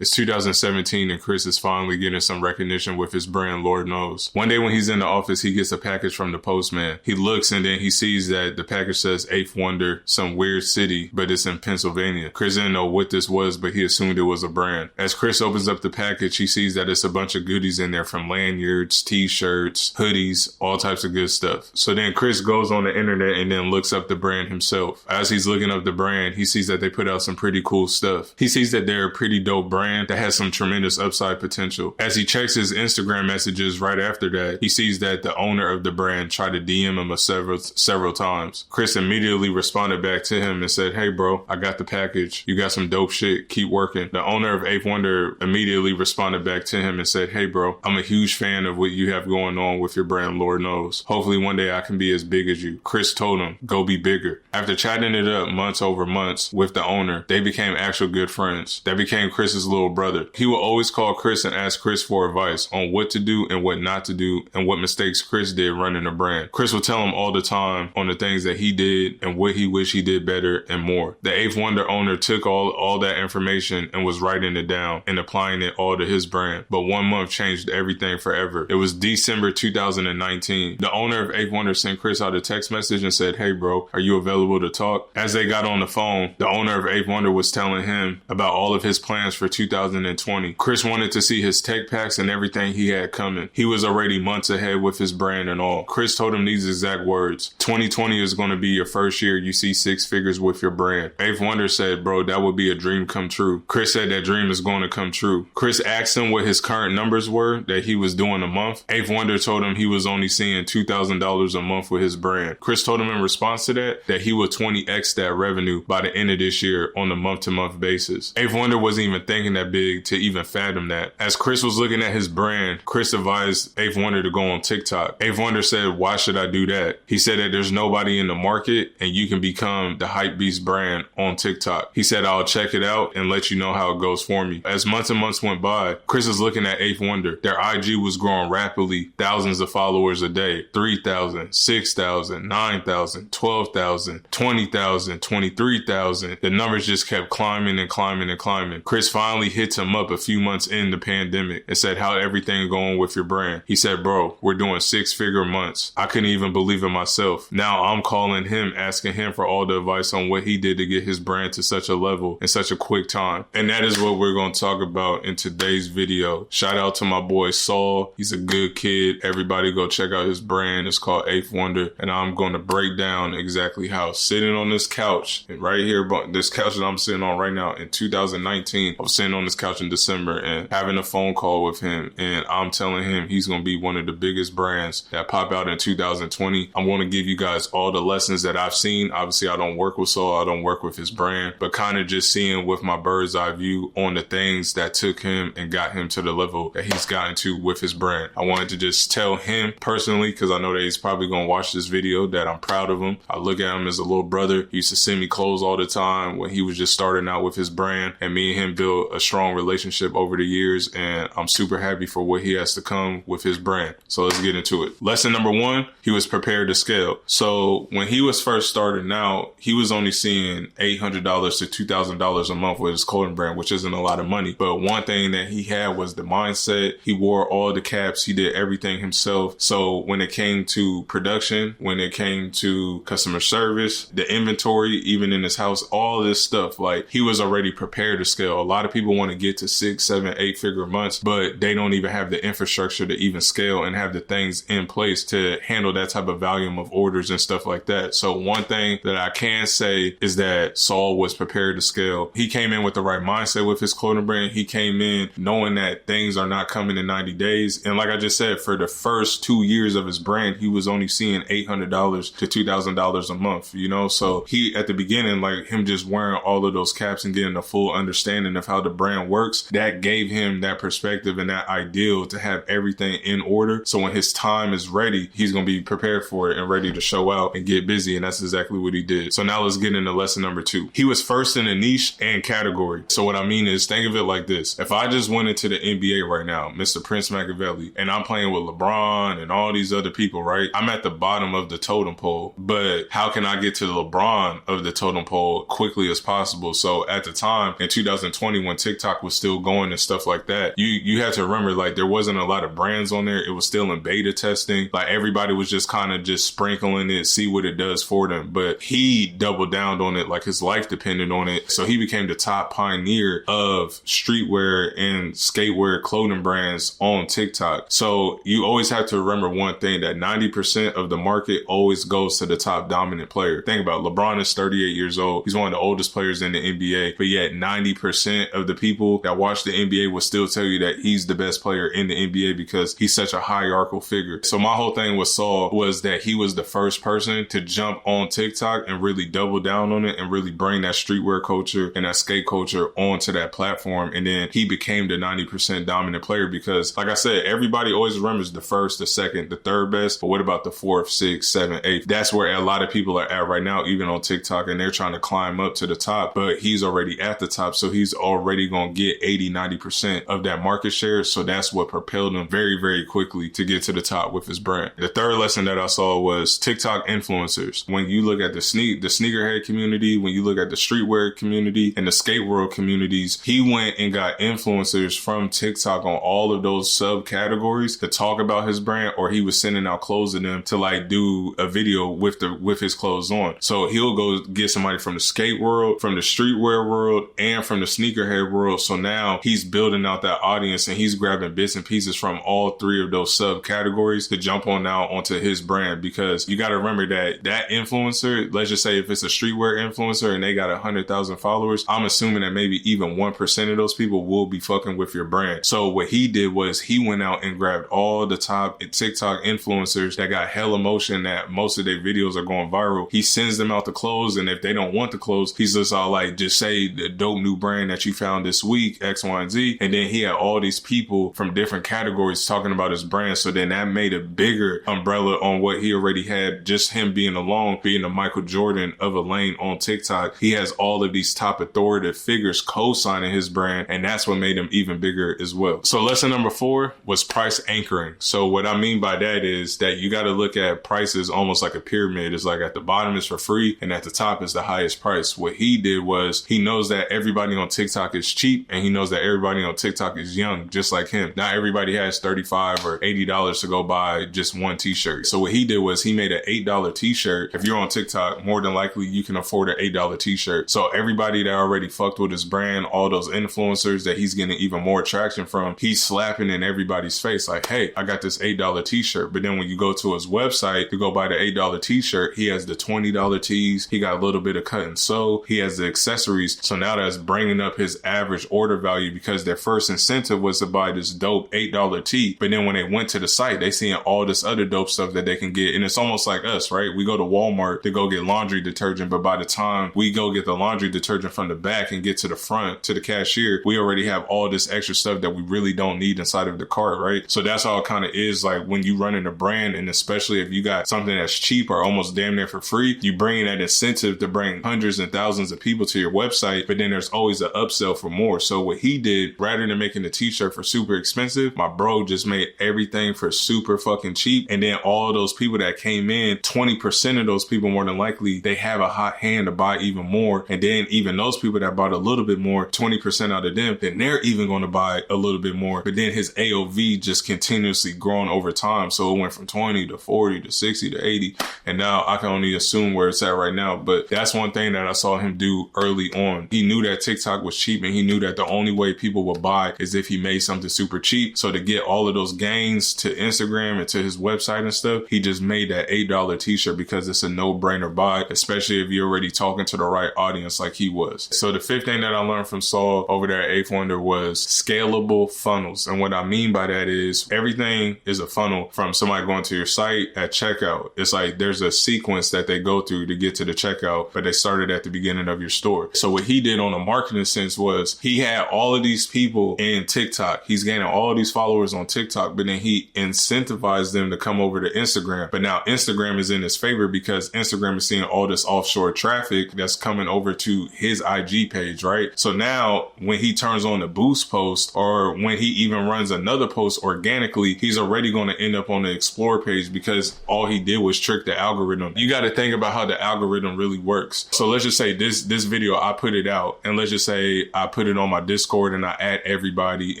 It's 2017 and Chris is finally getting some recognition with his brand, Lord knows. One day when he's in the office, he gets a package from the postman. He looks and then he sees that the package says 8th Wonder, some weird city, but it's in Pennsylvania. Chris didn't know what this was, but he assumed it was a brand. As Chris opens up the package, he sees that it's a bunch of goodies in there, from lanyards, t-shirts, hoodies, all types of good stuff. So then Chris goes on the internet and then looks up the brand himself. As he's looking up the brand, he sees that they put out some pretty cool stuff. He sees that they're a pretty dope brand that has some tremendous upside potential. As he checks his Instagram messages right after that, he sees that the owner of the brand tried to DM him several times. Chris immediately responded back to him and said, "Hey bro, I got the package. You got some dope shit. Keep working." The owner of 8th Wonder immediately responded back to him and said, "Hey bro, I'm a huge fan of what you have going on with your brand, Lord knows. Hopefully one day I can be as big as you." Chris told him, "Go be bigger." After chatting it up months over months with the owner, they became actual good friends. That became Chris's little brother. He would always call Chris and ask Chris for advice on what to do and what not to do and what mistakes Chris did running a brand. Chris would tell him all the time on the things that he did and what he wished he did better and more. The 8th Wonder owner took all that information and was writing it down and applying it all to his brand. But 1 month changed everything forever. It was December 2019. The owner of 8th Wonder sent Chris out a text message and said, "Hey bro, are you available to talk?" As they got on the phone, the owner of 8th Wonder was telling him about all of his plans for 2020. Chris wanted to see his tech packs and everything he had coming. He was already months ahead with his brand and all. Chris told him these exact words: "2020 is going to be your first year you see 6 figures with your brand." 8th Wonder said, "Bro, that would be a dream come true." Chris said that dream is going to come true. Chris asked him what his current numbers were that he was doing a month. 8th Wonder told him he was only seeing $2,000 a month with his brand. Chris told him in response to that he would 20x that revenue by the end of this year on a month-to-month basis. 8th Wonder wasn't even thinking that big to even fathom that. As Chris was looking at his brand, Chris advised 8th Wonder to go on TikTok. 8th Wonder said, "Why should I do that?" He said that there's nobody in the market and you can become the Hypebeast brand on TikTok. He said, "I'll check it out and let you know how it goes for me." As months and months went by, Chris is looking at 8th Wonder. Their IG was growing rapidly, thousands of followers a day, 3,000, 6,000, 9,000, 12,000, 20,000, 23,000. The numbers just kept climbing and climbing and climbing. Chris finally hits him up a few months in the pandemic and said, "How everything going with your brand?" He said, "Bro, we're doing 6-figure months." I couldn't even believe it myself. Now I'm calling him, asking him for all the advice on what he did to get his brand to such a level in such a quick time. And that is what we're going to talk about in today's video. Shout out to my boy Saul. He's a good kid. Everybody go check out his brand. It's called 8th Wonder. And I'm going to break down exactly how sitting on this couch and right here, this couch that I'm sitting on right now in 2019, I was sitting on this couch in December and having a phone call with him. And I'm telling him he's going to be one of the biggest brands that pop out in 2020. I'm going to give you guys all the lessons that I've seen. Obviously, I don't work with Saul. I don't work with his brand, but kind of just seeing with my bird's eye view on the things that took him and got him to the level that he's gotten to with his brand. I wanted to just tell him personally, because I know that he's probably going to watch this video, that I'm proud of him. I look at him as a little brother. He used to send me clothes all the time when he was just starting out with his brand, and me and him built a strong relationship over the years, and I'm super happy for what he has to come with his brand. So let's get into it. Lesson number 1, he was prepared to scale. So when he was first starting out, he was only seeing $800 to $2,000 a month with his clothing brand, which isn't a lot of money. But one thing that he had was the mindset. He wore all the caps. He did everything himself. So when it came to production, when it came to customer service, the inventory, even in his house, all this stuff, like, he was already prepared to scale. A lot of people want to get to 6, 7, 8-figure months, but they don't even have the infrastructure to even scale and have the things in place to handle that type of volume of orders and stuff like that. So one thing that I can say is that Saul was prepared to scale. He came in with the right mindset with his clothing brand. He came in knowing that things are not coming in 90 days. And like I just said, for the first 2 years of his brand, he was only seeing $800 to $2,000 a month, you know? So he, at the beginning, like him just wearing all of those caps and getting a full understanding of how the brand works, that gave him that perspective and that ideal to have everything in order. So when his time is ready, he's going to be prepared for it and ready to show out and get busy. And that's exactly what he did. So now let's get into lesson number 2. He was first in a niche and category. So what I mean is, think of it like this. If I just went into the NBA right now, Mr. Prince Machiavelli, and I'm playing with LeBron and all these other people, right? I'm at the bottom of the totem pole, but how can I get to the LeBron of the totem pole quickly as possible? So at the time in 2020, when TikTok was still going and stuff like that, you have to remember, like, there wasn't a lot of brands on there. It was still in beta testing. Like, everybody was just kind of just sprinkling it, see what it does for them. But he doubled down on it, like his life depended on it. So he became the top pioneer of streetwear and skatewear clothing brands on TikTok. So you always have to remember one thing, that 90% of the market always goes to the top dominant player. Think about it. LeBron is 38 years old. He's one of the oldest players in the NBA, but yet 90% of the people that watch the NBA will still tell you that he's the best player in the NBA because he's such a hierarchical figure. So my whole thing with Saul was that he was the first person to jump on TikTok and really double down on it and really bring that streetwear culture and that skate culture onto that platform. And then he became the 90% dominant player because, like I said, everybody always remembers the first, the second, the third best. But what about the fourth, sixth, seventh, eighth? That's where a lot of people are at right now, even on TikTok, and they're trying to climb up to the top, but he's already at the top. So he's already going to get 80, 90% of that market share. So that's what propelled him very, very quickly to get to the top with his brand. The third lesson that I saw was TikTok influencers. When you look at the sneakerhead community, when you look at the streetwear community and the skate world communities, he went and got influencers from TikTok on all of those subcategories to talk about his brand, or he was sending out clothes to them to like do a video with his clothes on. So he'll go get somebody from the skate world, from the streetwear world, and from the sneakerhead world. So now he's building out that audience and he's grabbing bits and pieces from all three of those subcategories to jump on now onto his brand. Because you got to remember that influencer, let's just say if it's a streetwear influencer and they got 100,000 followers, I'm assuming that maybe even 1% of those people will be fucking with your brand. So what he did was he went out and grabbed all the top TikTok influencers that got hella motion, that most of their videos are going viral. He sends them out the clothes, and if they don't want the clothes, he's just all like, just say the dope new brand that you found this week, X, Y, and Z. And then he had all these people from different categories talking about his brand. So then that made a bigger umbrella on what he already had, just him being alone, being the Michael Jordan of a lane on TikTok. He has all of these top authoritative figures co-signing his brand, and that's what made him even bigger as well. So lesson number 4 was price anchoring. So what I mean by that is that you got to look at prices almost like a pyramid. It's like at the bottom is for free and at the top is the highest price. What he did was he knows that everybody on TikTok is cheap, and he knows that everybody on TikTok is young, just like him. Not everybody has $35 or $80 to go buy just one t-shirt. So what he did was he made an $8 t-shirt. If you're on TikTok, more than likely you can afford an $8 t-shirt. So everybody that already fucked with his brand, all those influencers that he's getting even more traction from, he's slapping in everybody's face like, hey, I got this $8 t-shirt. But then when you go to his website to go buy the $8 t-shirt, he has the $20 tees. He got a little bit of cut and sew. He has the accessories. So now that's bringing up his average order value, because their first incentive was to buy this dope $8 tee. But then when they went to the site, they seeing all this other dope stuff that they can get. And it's almost like us, right? We go to Walmart to go get laundry detergent, but by the time we go get the laundry detergent from the back and get to the front to the cashier, we already have all this extra stuff that we really don't need inside of the cart, right? So that's how it kind of is like when you run in a brand, and especially if you got something that's cheap or almost damn near for free, you bring that incentive to bring hundreds and thousands of people to your website, but then there's always an upsell for more. So what he did, rather than making the t-shirt for super expensive, my bro just made everything for super fucking cheap. And then all of those people that came in, 20% of those people more than likely, they have a hot hand to buy even more. And then even those people that bought a little bit more, 20% out of them, then they're even going to buy a little bit more. But then his AOV just continuously grown over time. So it went from 20 to 40 to 60 to 80. And now I can only assume where it's at right now. But that's one thing that I saw him do early on. He knew that TikTok was cheap, and he knew that the only way people would buy is if he made something super cheap. So to get all of those gains to Instagram and to his website and stuff, he just made that $8 t-shirt because it's a no-brainer buy, especially if you're already talking to the right audience like he was. So the fifth thing that I learned from Saul over there at Eighth Wonder was scalable funnels. And what I mean by that is everything is a funnel from somebody going to your site at checkout. It's like there's a sequence that they go through to get to the checkout, but they started at the beginning of your store. So what he did on a marketing sense was he had all of these people in TikTok. He's gaining all of these followers on TikTok, but then he incentivized them to come over to Instagram. But now Instagram is in his favor because Instagram is seeing all this offshore traffic that's coming over to his IG page, right? So now when he turns on the boost post, or when he even runs another post organically, he's already going to end up on the explore page because all he did was trick the algorithm. You got to think about how the algorithm really works. So let's just say this video, I put it out, and let's just say I put it on my Discord and I add everybody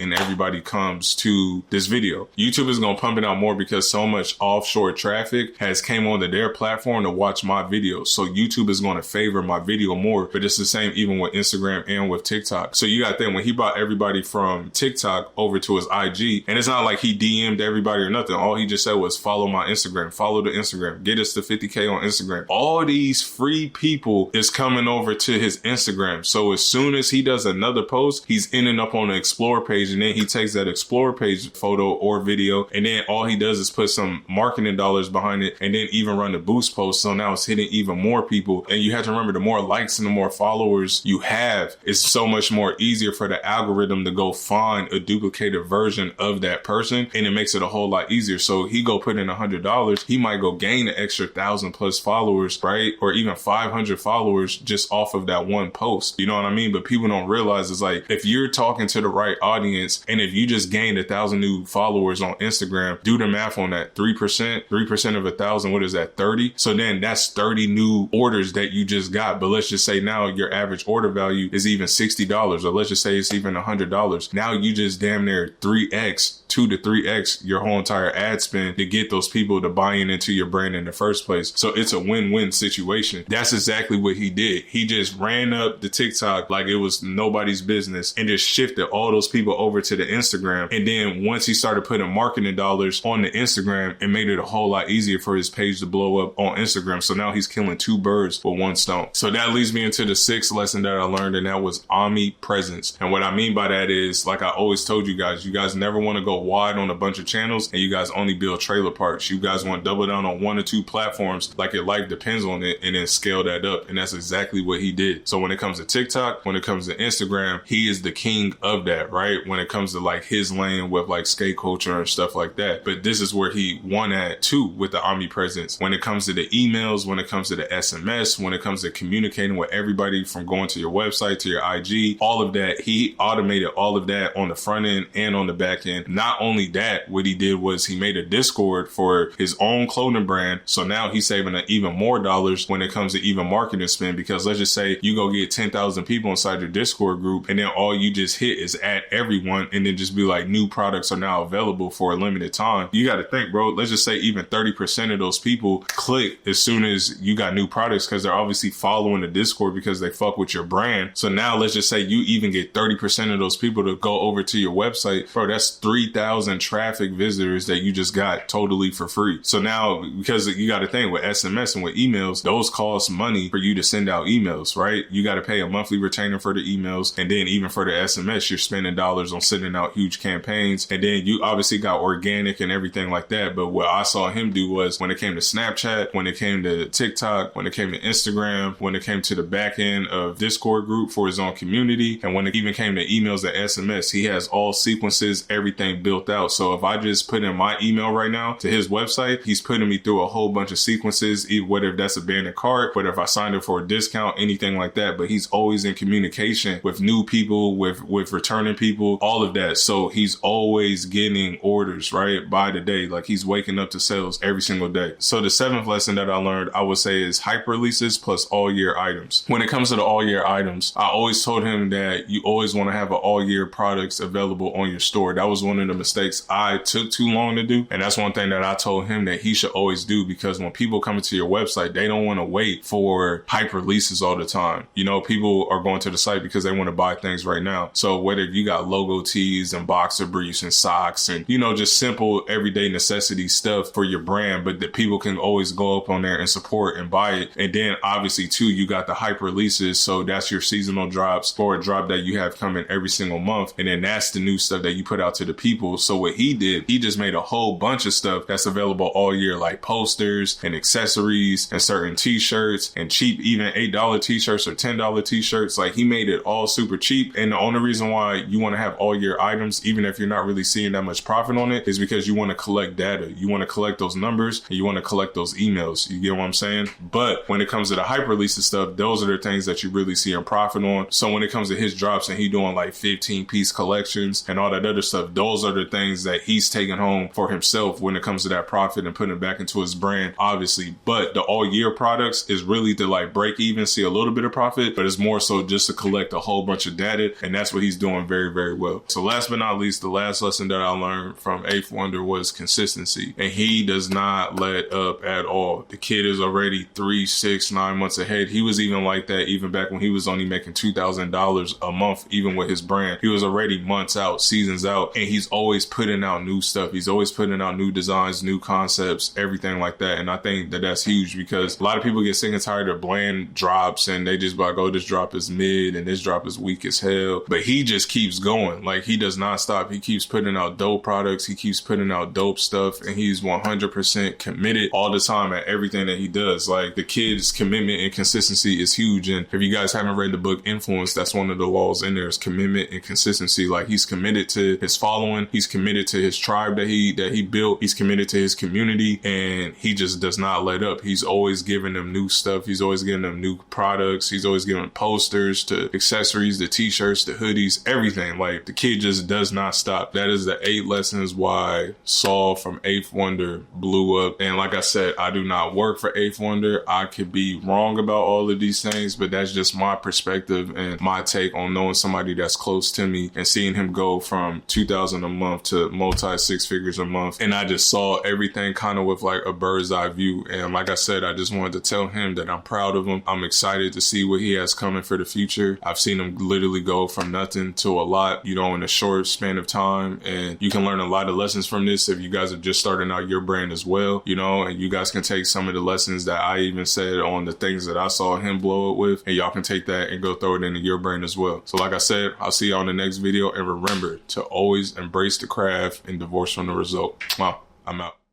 and everybody comes to this video. YouTube is going to pump it out more because so much offshore traffic has came onto their platform to watch my videos. So YouTube is going to favor my video more, but it's the same even with Instagram and with TikTok. So you got to think, when he brought everybody from TikTok over to his IG, and it's not like he DM'd everybody or nothing. All he just said was follow my Instagram, follow the Instagram, get us to 50K on Instagram. All these free people is coming over to his Instagram. So as soon as he does another post, he's ending up on the Explore page, and then he takes that Explore page photo or video, and then all he does is put some marketing dollars behind it, and then even run the boost post. So now it's hitting even more people. And you have to remember, the more likes and the more followers you have, it's so much more easier for the algorithm to go find a duplicated version of that person, and it makes it a whole lot easier. So he go put in $100, he might go gain an extra 1,000+ followers, right? Or even 500 followers just off of that one post. You know what I mean? But people don't realize, it's like, if you're talking to the right audience, and if you just gained 1,000 new followers on Instagram, do the math on that. 3% of 1,000, what is that, 30? So then that's 30 new orders that you just got. But let's just say now your average order value is even $60, or let's just say it's even $100. Now you just damn near 2 to 3x your whole entire ad spend to get those people to buy into your brand in the first place. So it's a win-win situation. That's exactly what he did. He just ran up the TikTok like it was nobody's business and just shifted all those people over to the Instagram. And then once he started putting marketing dollars on the Instagram, it made it a whole lot easier for his page to blow up on Instagram. So now he's killing 2 birds with 1 stone. So that leads me into the 6th lesson that I learned, and that was omnipresence. And what I mean by that is, like I always told you guys never want to go wide on a bunch of channels and you guys only build trailer parks. You guys want to double down on 1 or 2 platforms like your life depends on it, and then scale that up. And that's exactly what he did. So when it comes to TikTok, when it comes to Instagram, he is the king of that, right? When it comes to like his lane with like skate culture and stuff like that. But this is where he won at too, with the omnipresence. When it comes to the emails, when it comes to the SMS, when it comes to communicating with everybody from going to your website to your IG, all of that, he automated all of that on the front end and on the back end. Not only that, what he did was he made a Discord for his own clothing brand. So now he's saving even more dollars when it comes to even marketing spend, because let's just say you go get 10,000 people inside your Discord group, and then all you just hit is add everyone, and then just be like, new products are now available for a limited time. You got to think, bro, let's just say even 30% of those people click as soon as you got new products, because they're obviously following the Discord because they fuck with your brand. So now let's just say you even get 30% of those people to go over to your website, bro, that's 3,000 traffic visitors that you just got totally for free. So now, because you got to think with SMS and with emails, those cost money for you to send out emails, right? You got to pay a monthly retainer for the emails. And then even for the SMS, you're spending dollars on sending out huge campaigns. And then you obviously got organic and everything like that. But what I saw him do was, when it came to Snapchat, when it came to TikTok, when it came to Instagram, when it came to the back end of Discord group for his own community, and when it even came to emails and SMS, he has all sequences, everything built out. So if I just put in my email right now to his website, he's putting me through a whole bunch of sequences, whether that's abandoned cart, whether if I signed up for a discount, anything like that. But he's always in communication with new people, with returning people, all of that. So he's always getting orders, right, by the day. Like he's waking up to sales every single day. So the 7th lesson that I learned, I would say, is hyper releases plus all year items. When it comes to the all year items, I always told him that you always want to have an all year products available on your store. That was one of the mistakes I took too long to do. And that's one thing that I told him that he should always do, because when people come into your website, they don't want to wait for hype releases all the time. You know, people are going to the site because they want to buy things right now. So whether you got logo tees and boxer briefs and socks and, you know, just simple everyday necessity stuff for your brand, but that people can always go up on there and support and buy it. And then obviously too, you got the hype releases. So that's your seasonal drops for a drop that you have coming every single month. And then that's the new stuff that you put out to the people. So what he did, he just made a whole bunch of stuff that's available all year, like posters and accessories and certain t-shirts and cheap, even $8 t-shirts or $10 t-shirts. Like he made it all super cheap. And the only reason why you want to have all year items, even if you're not really seeing that much profit on it, is because you want to collect data. You want to collect those numbers and you want to collect those emails. You get what I'm saying? But when it comes to the hype releases stuff, those are the things that you really see him profit on. So when it comes to his drops and he doing like 15-piece collections and all that other stuff, those are other things that he's taking home for himself when it comes to that profit and putting it back into his brand, obviously. But the all year products is really to like break even, see a little bit of profit, but it's more so just to collect a whole bunch of data. And that's what he's doing very, very well. So last but not least, the last lesson that I learned from 8th Wonder was consistency. And he does not let up at all. The kid is already 3, 6, 9 months ahead. He was even like that even back when he was only making $2,000 a month, even with his brand. He was already months out, seasons out, and he's always putting out new stuff. He's always putting out new designs, new concepts, everything like that. And I think that that's huge because a lot of people get sick and tired of bland drops and they just be like, oh, this drop is mid and this drop is weak as hell. But he just keeps going. Like, he does not stop. He keeps putting out dope products. He keeps putting out dope stuff, and he's 100% committed all the time at everything that he does. Like, the kid's commitment and consistency is huge. And if you guys haven't read the book Influence, that's one of the laws in there is commitment and consistency. Like, he's committed to his following. He's committed to his tribe that he built. He's committed to his community, and he just does not let up. He's always giving them new stuff. He's always giving them new products. He's always giving posters to accessories, the t-shirts, the hoodies, everything. Like, the kid just does not stop. That is the 8 lessons why Saul from 8th Wonder blew up. And like I said, I do not work for 8th Wonder. I could be wrong about all of these things, but that's just my perspective and my take on knowing somebody that's close to me and seeing him go from $2,000 a month to multi 6 figures a month. And I just saw everything kind of with like a bird's eye view. And like I said, I just wanted to tell him that I'm proud of him. I'm excited to see what he has coming for the future. I've seen him literally go from nothing to a lot, you know, in a short span of time. And you can learn a lot of lessons from this if you guys are just starting out your brand as well, you know, and you guys can take some of the lessons that I even said on the things that I saw him blow up with, and y'all can take that and go throw it into your brand as well. So like I said, I'll see y'all in the next video, and remember to always embrace the craft and divorce from the result. Wow, I'm out.